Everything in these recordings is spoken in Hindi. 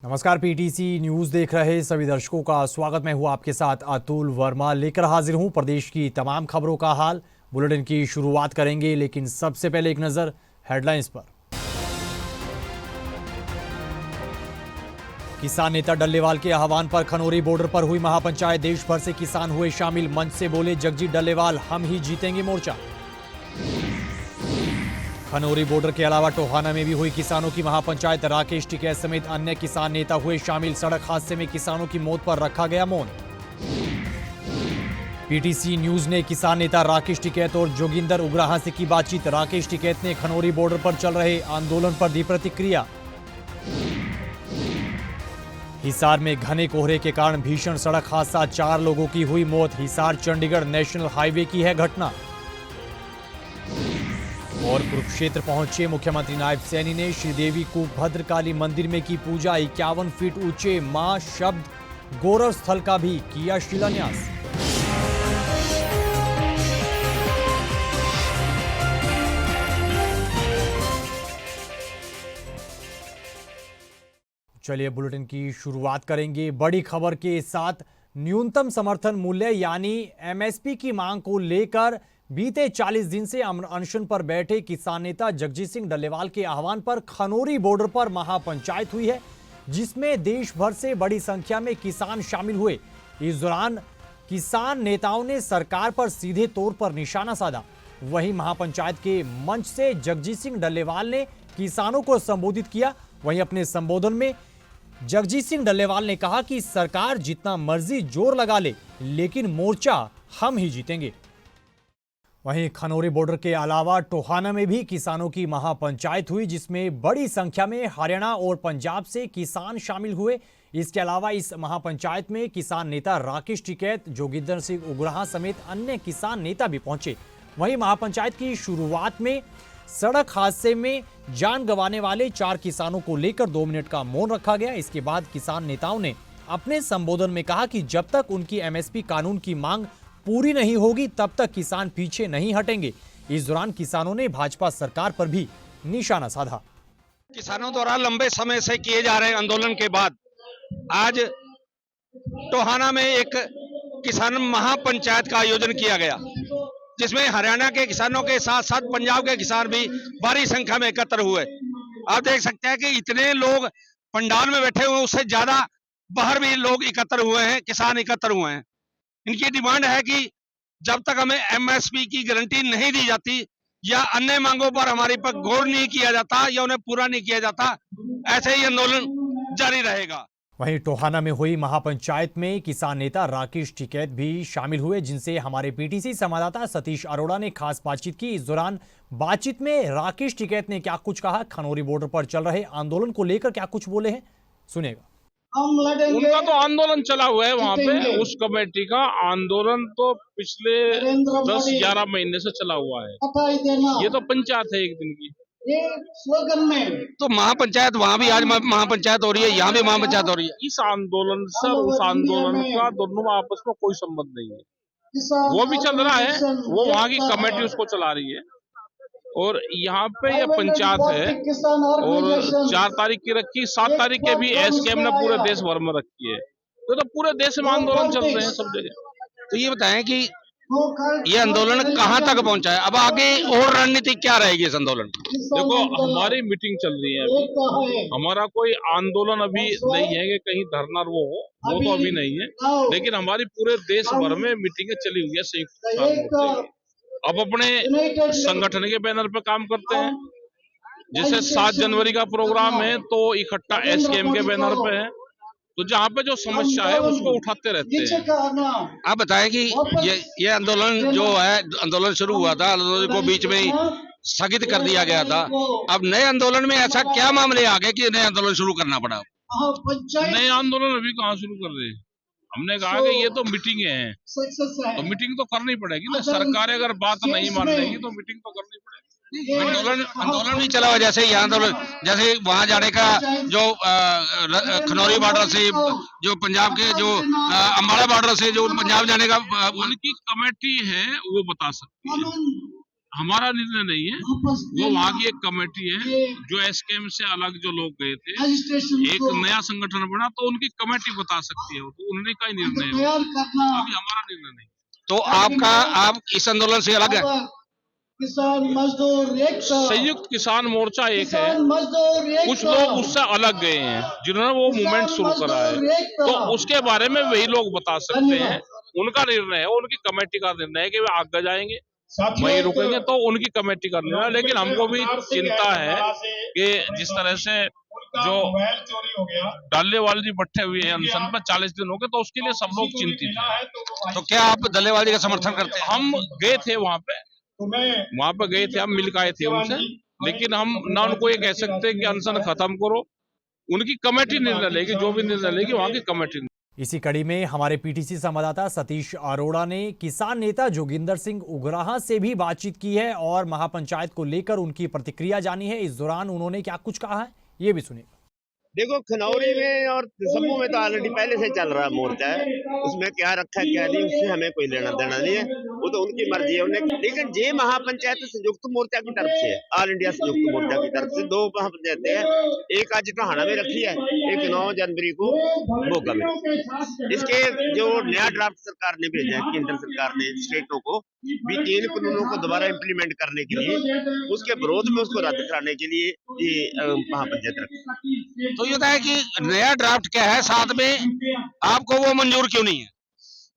नमस्कार, पीटीसी न्यूज देख रहे सभी दर्शकों का स्वागत। मैं हूं आपके साथ अतुल वर्मा, लेकर हाजिर हूं प्रदेश की तमाम खबरों का हाल। बुलेटिन की शुरुआत करेंगे, लेकिन सबसे पहले एक नजर हेडलाइंस पर। किसान नेता डल्लेवाल के आह्वान पर खनौरी बॉर्डर पर हुई महापंचायत। देश भर से किसान हुए शामिल। मंच से बोले जगजीत डल्लेवाल, हम ही जीतेंगे मोर्चा। खनौरी बॉर्डर के अलावा टोहाना में भी हुई किसानों की महापंचायत। राकेश टिकैत समेत अन्य किसान नेता हुए शामिल। सड़क हादसे में किसानों की मौत पर रखा गया मौन। पीटीसी न्यूज ने किसान नेता राकेश टिकैत और जोगिंदर उग्राहा से की बातचीत। राकेश टिकैत ने खनौरी बॉर्डर पर चल रहे आंदोलन पर दी प्रतिक्रिया। हिसार में घने कोहरे के कारण भीषण सड़क हादसा, 4 लोगों की हुई मौत। हिसार चंडीगढ़ नेशनल हाईवे की है घटना। और कुरुक्षेत्र पहुंचे मुख्यमंत्री नायब सैनी ने श्रीदेवी कूप भद्रकाली मंदिर में की पूजा। 51 फीट ऊंचे मां शब्द गौरव स्थल का भी किया शिलान्यास। चलिए बुलेटिन की शुरुआत करेंगे बड़ी खबर के साथ। न्यूनतम समर्थन मूल्य यानी एमएसपी की मांग को लेकर बीते 40 दिन से अनशन पर बैठे किसान नेता जगजीत सिंह डल्लेवाल के आह्वान पर खनौरी बॉर्डर पर महापंचायत हुई है, जिसमें देश भर से बड़ी संख्या में किसान शामिल हुए। इस दौरान किसान नेताओं ने सरकार पर सीधे तौर पर निशाना साधा। वहीं महापंचायत के मंच से जगजीत सिंह डल्लेवाल ने किसानों को संबोधित किया। वहीं अपने संबोधन में जगजीत सिंह डल्लेवाल ने कहा कि सरकार जितना मर्जी जोर लगा ले, लेकिन मोर्चा हम ही जीतेंगे। वहीं खनौरी बॉर्डर के अलावा टोहाना में भी किसानों की महापंचायत हुई, जिसमें बड़ी संख्या में हरियाणा और पंजाब से किसान शामिल हुए। इसके अलावा इस महापंचायत में किसान नेता राकेश टिकैत, जोगिंदर सिंह उग्राहा समेत अन्य किसान नेता भी पहुंचे। वहीं महापंचायत की शुरुआत में सड़क हादसे में जान गंवाने वाले 4 किसानों को लेकर 2 मिनट का मौन रखा गया। इसके बाद किसान नेताओं ने अपने संबोधन में कहा कि जब तक उनकी एमएसपी कानून की मांग पूरी नहीं होगी, तब तक किसान पीछे नहीं हटेंगे। इस दौरान किसानों ने भाजपा सरकार पर भी निशाना साधा। किसानों द्वारा लंबे समय से किए जा रहे आंदोलन के बाद आज टोहाना में एक किसान महापंचायत का आयोजन किया गया, जिसमें हरियाणा के किसानों के साथ साथ पंजाब के किसान भी भारी संख्या में एकत्र हुए। आप देख सकते हैं कि इतने लोग पंडाल में बैठे हुए, उससे ज्यादा बाहर भी लोग एकत्र हुए हैं, किसान एकत्र हुए हैं। इनकी डिमांड है कि जब तक हमें एमएसपी की गारंटी नहीं दी जाती या अन्य मांगों पर हमारे पर गौर नहीं किया जाता या उन्हें पूरा नहीं किया जाता, ऐसे ही आंदोलन जारी रहेगा। वहीं टोहाना में हुई महापंचायत में किसान नेता राकेश टिकैत भी शामिल हुए, जिनसे हमारे पीटीसी संवाददाता सतीश अरोड़ा ने खास बातचीत की। इस दौरान बातचीत में राकेश टिकैत ने क्या कुछ कहा, खनौरी बॉर्डर पर चल रहे आंदोलन को लेकर क्या कुछ बोले हैं, सुनेगा। उनका तो आंदोलन चला हुआ है वहाँ पे, उस कमेटी का आंदोलन तो पिछले 10-11 महीने से चला हुआ है। ये तो पंचायत है एक दिन की, ये स्लोगन में तो महापंचायत वहाँ भी आज महापंचायत हो रही है, यहाँ भी महापंचायत हो रही है। इस आंदोलन से उस आंदोलन का दोनों में आपस में कोई संबंध नहीं है। वो भी चल रहा है, वो वहाँ की कमेटी उसको चला रही है, और यहाँ पे ये पंचायत है। और 4 तारीख की रखी, 7 तारीख के भी एसकेएम ने पूरे देश भर में रखी है। तो पूरे देश में आंदोलन चल रहे हैं सब जगह। तो ये बताएं कि ये आंदोलन कहाँ तक पहुंचा है, अब आगे और रणनीति क्या रहेगी इस आंदोलन की? देखो, हमारी मीटिंग चल रही है अभी, हमारा कोई आंदोलन अभी नहीं है कि कहीं धरना वो तो अभी नहीं है, लेकिन हमारी पूरे देश भर में मीटिंगें चली हुई है संयुक्त किसान मोर्चे की। अब अपने संगठन के बैनर पे काम करते हैं, जैसे 7 जनवरी का प्रोग्राम है तो इकट्ठा एसकेएम के बैनर पे है, तो जहाँ पे जो समस्या है उसको उठाते रहते हैं। आप बताएं कि ये आंदोलन जो है, आंदोलन शुरू हुआ था, आंदोलन को बीच में ही स्थगित कर दिया गया था। अब नए आंदोलन में ऐसा क्या मामले आ गए कि नए आंदोलन शुरू करना पड़ा? नए आंदोलन अभी कहाँ शुरू कर रहे हैं? हमने कहा कि ये तो मीटिंग है, तो मीटिंग तो करनी पड़ेगी ना। सरकार अगर बात नहीं मान लेगी तो मीटिंग तो करनी पड़ेगी। आंदोलन भी चला हुआ, जैसे ये आंदोलन, जैसे वहां जाने का जो खनौरी बॉर्डर से जो पंजाब के जो अम्बाला बॉर्डर से जो पंजाब जाने का उनकी कमेटी है, वो बता सकती है। हमारा निर्णय नहीं है, वो वहाँ की एक कमेटी है जो एसकेएम से अलग जो लोग गए थे, एक नया संगठन बना तो उनकी कमेटी बता सकती है, तो उन्हीं का ही निर्णय है, अभी हमारा निर्णय नहीं। तो आप इस आंदोलन से अलग है? किसान मजदूर एकता, संयुक्त किसान मोर्चा एक है, किसान मजदूर एकता, कुछ लोग उससे अलग गए हैं जिन्होंने वो मूवमेंट शुरू करा है, तो उसके बारे में वही लोग बता सकते हैं, उनका निर्णय है, उनकी कमेटी का निर्णय है कि वे आगे जाएंगे वहीं रुकेंगे, तो उनकी कमेटी का निर्णय है। लेकिन हमको भी चिंता है कि जिस तरह से जो डालेवाली बैठे हुए हैं अनशन पर 40 दिन हो गए, तो उसके लिए सब लोग चिंतित हैं। तो क्या आप डल्लेबाजी का समर्थन करते हैं? हम गए थे वहाँ पे गए थे, हम मिल के आए थे उनसे, लेकिन हम ना उनको ये कह सकते कि अनशन खत्म करो, उनकी कमेटी निर्णय लेगी, जो भी निर्णय लेगी वहाँ की कमेटी। इसी कड़ी में हमारे पीटीसी संवाददाता सतीश अरोड़ा ने किसान नेता जोगिंदर सिंह उगराहा से भी बातचीत की है और महापंचायत को लेकर उनकी प्रतिक्रिया जानी है। इस दौरान उन्होंने क्या कुछ कहा है, ये भी सुनिए। देखो, खनौरी में और समूह में तो ऑलरेडी पहले से चल रहा मोर्चा है, उसमें क्या रखा है क्या नहीं, उससे हमें कोई लेना देना नहीं है, वो तो उनकी मर्जी है उन्हें। लेकिन जे महापंचायत संयुक्त मोर्चा की तरफ से, ऑल इंडिया संयुक्त मोर्चा की तरफ से 2 महापंचायतें हैं, एक आज टोहाना में रखी है, एक 9 जनवरी को मोगा में। इसके जो नया ड्राफ्ट सरकार ने भेजा है, केंद्र सरकार ने स्टेटों को भी 3 कानूनों को दोबारा इम्प्लीमेंट करने के लिए, उसके विरोध में उसको रद्द कराने के लिए ये महापंचायत रखी। तो ये बताया कि नया ड्राफ्ट क्या है, साथ में आपको वो मंजूर क्यों नहीं है?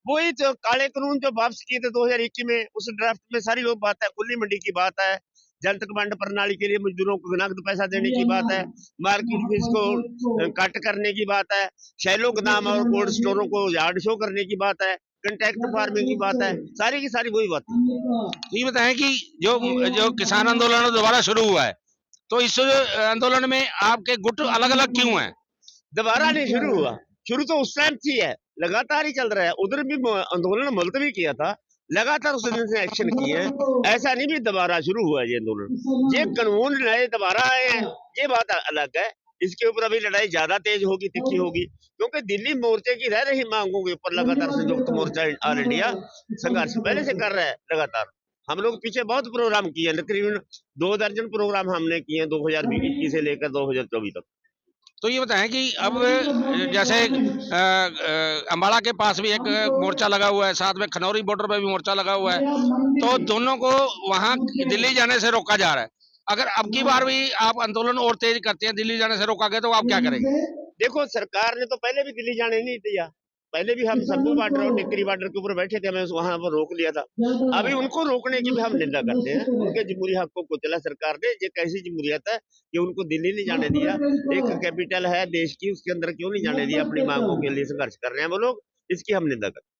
वही जो काले कानून जो वापस किए थे 2021 में, उस ड्राफ्ट में सारी वो बात है, खुली मंडी की बात है, जनतक वंड प्रणाली के लिए मजदूरों को नकद पैसा देने की बात है, मार्केट फीस को कट करने की बात है, शैलो गोदाम और कोल्ड स्टोरों को यार्ड शो करने की बात है, कंट्रैक्ट फार्मिंग की बात है, सारी की सारी वही बात है। ये बताएं कि जो किसान आंदोलन दोबारा शुरू हुआ है, तो इस आंदोलन में आपके गुट अलग अलग क्यों हैं? दोबारा नहीं शुरू हुआ, शुरू तो उस टाइम थी है, लगातार ही चल रहा है। उधर भी आंदोलन मुलतवी किया था, लगातार उस दिन से एक्शन किए हैं, ऐसा नहीं भी दोबारा शुरू हुआ ये आंदोलन। ये कानून नए दोबारा आए हैं, ये बात अलग है, इसके ऊपर अभी लड़ाई ज्यादा तेज होगी, तिखी होगी, क्योंकि दिल्ली मोर्चे की रह रही मांगों के ऊपर लगातार संयुक्त मोर्चा ऑल इंडिया संघर्ष पहले से कर रहा है लगातार। हम लोग पीछे बहुत प्रोग्राम किए, तकरीबन 2 दर्जन प्रोग्राम हमने किए 2021 से लेकर 2024 तक। तो ये बताएं कि अब जैसे अम्बाड़ा के पास भी एक मोर्चा लगा हुआ है, साथ में खनौरी बॉर्डर पे भी मोर्चा लगा हुआ है, तो दोनों को वहां दिल्ली जाने से रोका जा रहा है। अगर अब की बार भी आप आंदोलन और तेज करते हैं, दिल्ली जाने से रोका गया, तो आप क्या करेंगे? देखो, सरकार ने तो पहले भी दिल्ली जाने नहीं दिया, पहले भी हम सब्बू बॉर्डर और टिकरी बॉर्डर के ऊपर बैठे थे, हमें वहां पर रोक लिया था। अभी उनको रोकने की भी हम निंदा करते हैं, उनके जमहूरी हकों को चला सरकार ने, ये कैसी जमहूरियत है कि उनको दिल्ली नहीं जाने दिया, एक कैपिटल है देश की, उसके अंदर क्यों नहीं जाने दिया, अपनी मांगों के लिए संघर्ष कर रहे हैं वो लोग, इसकी हम निंदा करते हैं।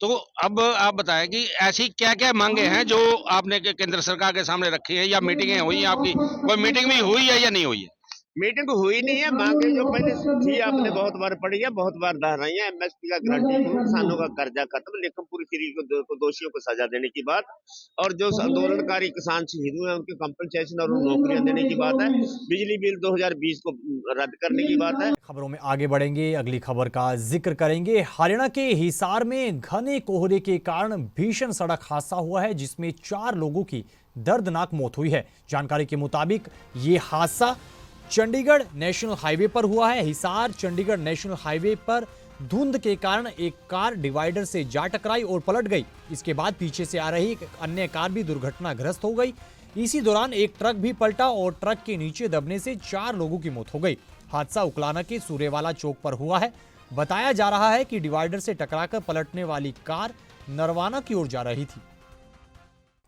तो अब आप बताएं कि ऐसी क्या क्या मांगे हैं जो आपने केंद्र सरकार के सामने रखी है, या मीटिंगें हुई हैं आपकी? कोई मीटिंग भी हुई है या नहीं हुई है? मीटिंग हुई नहीं है, मांगे जो पहले थी आपने बहुत बार पढ़ी है, बहुत बार दोहराई है। एमएसपी का गारंटी, किसानों का कर्जा खत्म, लेखमपुरी खीरी को दोषियों को सजा देने की बात, और जो आंदोलनकारी किसान शहीद हुए हैं उनके कंपनसेशन और नौकरियां देने की बात है, बिजली बिल 2020 को रद्द करने की बात है। खबरों में आगे बढ़ेंगे, अगली खबर का जिक्र करेंगे। हरियाणा के हिसार में घने कोहरे के कारण भीषण सड़क हादसा हुआ है, जिसमें 4 लोगों की दर्दनाक मौत हुई है। जानकारी के मुताबिक ये हादसा चंडीगढ़ नेशनल हाईवे पर हुआ है। हिसार चंडीगढ़ नेशनल हाईवे पर धुंध के कारण एक कार डिवाइडर से जा टकराई और पलट गई। इसके बाद पीछे से आ रही एक अन्य कार भी दुर्घटनाग्रस्त हो गई। इसी दौरान एक ट्रक भी पलटा और ट्रक के नीचे दबने से 4 लोगों की मौत हो गई। हादसा उकलाना के सूर्यवाला चौक पर हुआ है। बताया जा रहा है कि डिवाइडर से टकराकर पलटने वाली कार नरवाना की ओर जा रही थी।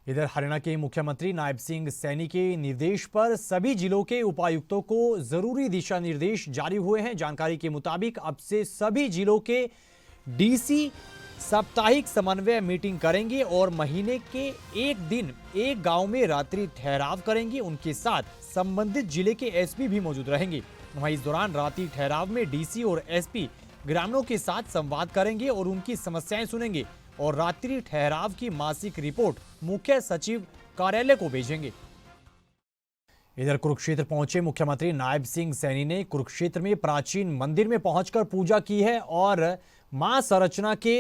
इधर हरियाणा के मुख्यमंत्री नायब सिंह सैनी के निर्देश पर सभी जिलों के उपायुक्तों को जरूरी दिशा निर्देश जारी हुए हैं। जानकारी के मुताबिक अब से सभी जिलों के डीसी साप्ताहिक समन्वय मीटिंग करेंगे और महीने के एक दिन एक गांव में रात्रि ठहराव करेंगे। उनके साथ संबंधित जिले के एसपी भी मौजूद रहेंगे। वहीं इस दौरान रात्रि ठहराव में डीसी और एसपी ग्रामीणों के साथ संवाद करेंगे और उनकी समस्याएं सुनेंगे और रात्रि ठहराव की मासिक रिपोर्ट मुख्य सचिव कार्यालय को भेजेंगे। इधर कुरुक्षेत्र पहुंचे मुख्यमंत्री नायब सिंह सैनी ने कुरुक्षेत्र में प्राचीन मंदिर में पहुंचकर पूजा की है और मां संरचना के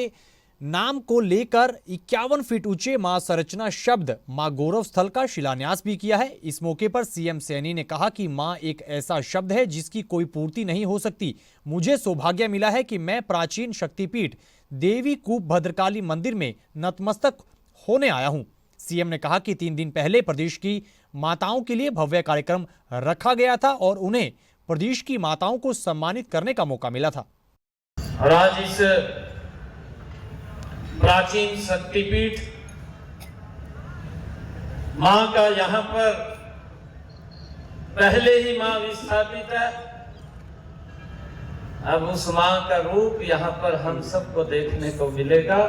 नाम को लेकर 51 फीट ऊंचे मां संरचना शब्द मां गौरव स्थल का शिलान्यास भी किया है। इस मौके पर सीएम सैनी ने कहा कि मां एक ऐसा शब्द है जिसकी कोई पूर्ति नहीं हो सकती। मुझे सौभाग्य मिला है कि मैं प्राचीन शक्तिपीठ देवी कूप भद्रकाली मंदिर में नतमस्तक होने आया हूं। सीएम ने कहा कि 3 दिन पहले प्रदेश की माताओं के लिए भव्य कार्यक्रम रखा गया था और उन्हें प्रदेश की माताओं को सम्मानित करने का मौका मिला था। और आज इस प्राचीन शक्तिपीठ मां का यहाँ पर पहले ही मां विस्थापित है। अब उस मां का रूप यहाँ पर हम सबको देखने को मिलेगा।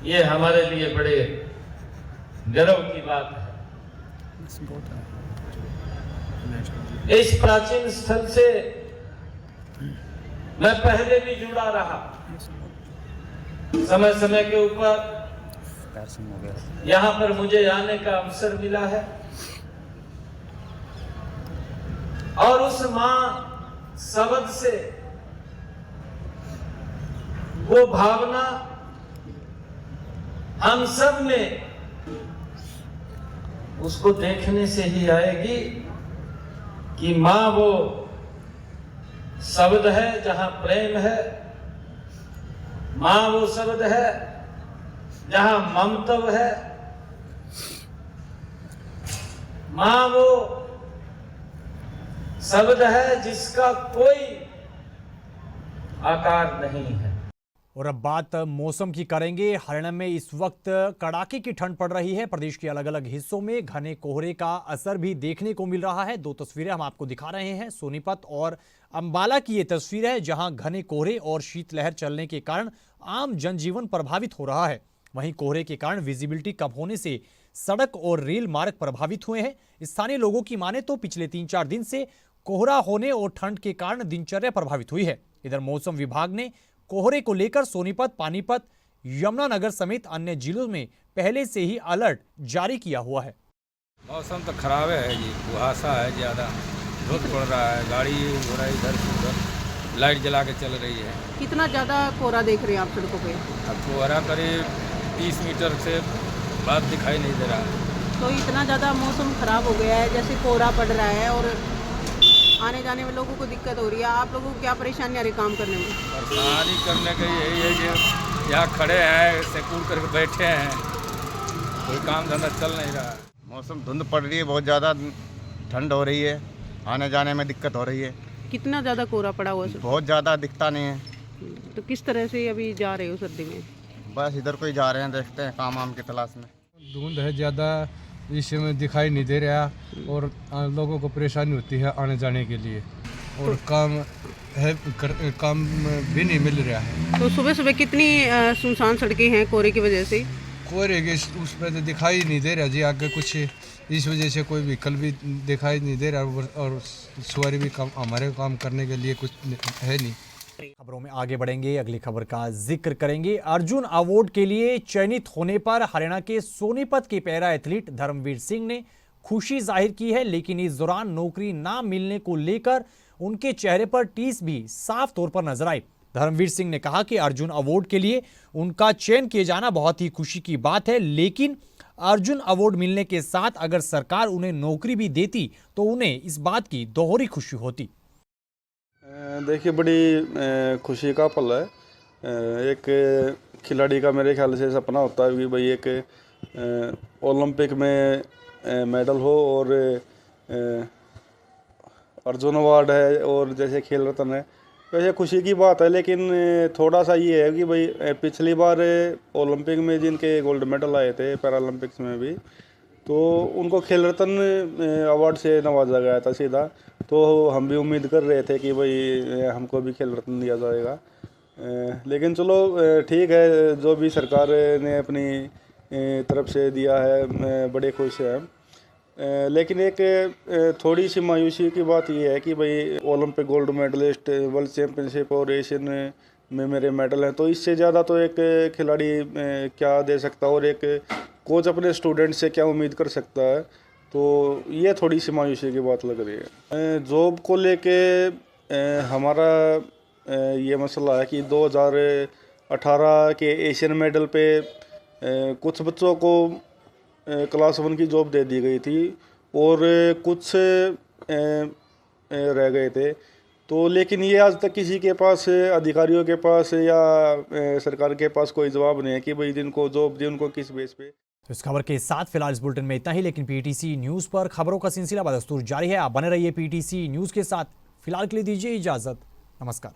ये हमारे लिए बड़े गर्व की बात है। इस प्राचीन स्थल से मैं पहले भी जुड़ा रहा। समय समय के ऊपर यहाँ पर मुझे आने का अवसर मिला है और उस मां शब्द से वो भावना हम सब में उसको देखने से ही आएगी कि मां वो शब्द है जहां प्रेम है, मां वो शब्द है जहां ममत्व है, मां वो शब्द है जिसका कोई आकार नहीं है। और अब बात मौसम की करेंगे। हरियाणा में इस वक्त कड़ाके की ठंड पड़ रही है। प्रदेश के अलग अलग हिस्सों में घने कोहरे का असर भी देखने को मिल रहा है। 2 तस्वीरें हम आपको दिखा रहे हैं। सोनीपत और अंबाला की ये तस्वीर है जहां घने कोहरे और शीतलहर चलने के कारण आम जनजीवन प्रभावित हो रहा है। वहीं कोहरे के कारण विजिबिलिटी कम होने से सड़क और रेल मार्ग प्रभावित हुए हैं। स्थानीय लोगों की माने तो पिछले 3-4 दिन से कोहरा होने और ठंड के कारण दिनचर्या प्रभावित हुई है। इधर मौसम विभाग ने कोहरे को लेकर सोनीपत, पानीपत, यमुनानगर समेत अन्य जिलों में पहले से ही अलर्ट जारी किया हुआ है। मौसम तो खराब है जी, कुहासा है, ज़्यादा धूप पड़ रहा है, गाड़ी घोड़ा इधर से उधर लाइट जला के चल रही है। कितना ज़्यादा कोहरा देख रहे हैं आप सड़कों पे? अब कोहरा करीब 30 मीटर से बाद दिखाई नहीं दे रहा है। तो इतना ज़्यादा मौसम खराब हो गया है, जैसे कोहरा पड़ रहा है और आने जाने में लोगों को दिक्कत हो रही है। आप लोगों को क्या परेशानी आ रही काम करने में? परेशानी करने का यही है कि यहाँ खड़े हैं, सिक्योर करके बैठे हैं, कोई काम धंधा चल नहीं रहा है। मौसम धुंध पड़ रही है, बहुत ज़्यादा ठंड हो रही है, आने जाने में दिक्कत हो रही है। कितना ज़्यादा कोहरा पड़ा हुआ है? बहुत ज़्यादा दिखता नहीं है। तो किस तरह से अभी जा रहे हो सर्दी में? बस इधर कोई जा रहे हैं, देखते हैं काम वाम की तलाश में। धुंध है ज़्यादा, इस समय दिखाई नहीं दे रहा और लोगों को परेशानी होती है आने जाने के लिए और काम काम भी नहीं मिल रहा है। तो सुबह सुबह कितनी सुनसान सड़कें हैं कोहरे की वजह से? कोहरे के उस पर तो दिखाई नहीं दे रहा जी आगे कुछ, इस वजह से कोई व्हीकल भी दिखाई नहीं दे रहा और सवारी भी हमारे काम करने के लिए कुछ है नहीं। खबरों में आगे बढ़ेंगे, अगली खबर का जिक्र करेंगे। अर्जुन अवार्ड के लिए चयनित होने पर हरियाणा के सोनीपत के पैरा एथलीट धर्मवीर सिंह ने खुशी जाहिर की है, लेकिन इस दौरान नौकरी ना मिलने को लेकर उनके चेहरे पर टीस भी साफ तौर पर नजर आई। धर्मवीर सिंह ने कहा कि अर्जुन अवार्ड के लिए उनका चयन किए जाना बहुत ही खुशी की बात है, लेकिन अर्जुन अवार्ड मिलने के साथ अगर सरकार उन्हें नौकरी भी देती तो उन्हें इस बात की दोहरी खुशी होती। देखिए, बड़ी खुशी का पल है। एक खिलाड़ी का मेरे ख्याल से सपना होता है कि भाई एक ओलंपिक में मेडल हो और अर्जुन अवार्ड है और जैसे खेल रत्न है, वैसे खुशी की बात है। लेकिन थोड़ा सा ये है कि भाई पिछली बार ओलंपिक में जिनके गोल्ड मेडल आए थे, पैरालंपिक्स में भी, तो उनको खेल रत्न अवार्ड से नवाजा गया था सीधा। तो हम भी उम्मीद कर रहे थे कि भाई हमको भी खेल रत्न दिया जाएगा। लेकिन चलो ठीक है, जो भी सरकार ने अपनी तरफ से दिया है, बड़े खुश हैं। लेकिन एक थोड़ी सी मायूसी की बात यह है कि भाई Olympic gold medallist, world championship और एशियन में मेरे मेडल हैं, तो इससे ज़्यादा तो एक खिलाड़ी क्या दे सकता है और एक कोच अपने स्टूडेंट से क्या उम्मीद कर सकता है। तो ये थोड़ी सी मायूसी की बात लग रही है। जॉब को लेके हमारा ये मसला है कि 18 के एशियन मेडल पे कुछ बच्चों को क्लास 1 की जॉब दे दी गई थी और कुछ रह गए थे। तो लेकिन ये आज तक किसी के पास, अधिकारियों के पास या सरकार के पास कोई जवाब नहीं है कि भाई जिनको जॉब दी उनको किस बेस पे। इस खबर के साथ फिलहाल इस बुलेटिन में इतना ही, लेकिन पीटीसी न्यूज़ पर खबरों का सिलसिला बदस्तूर जारी है। आप बने रहिए पीटीसी न्यूज़ के साथ। फिलहाल के लिए दीजिए इजाज़त। नमस्कार।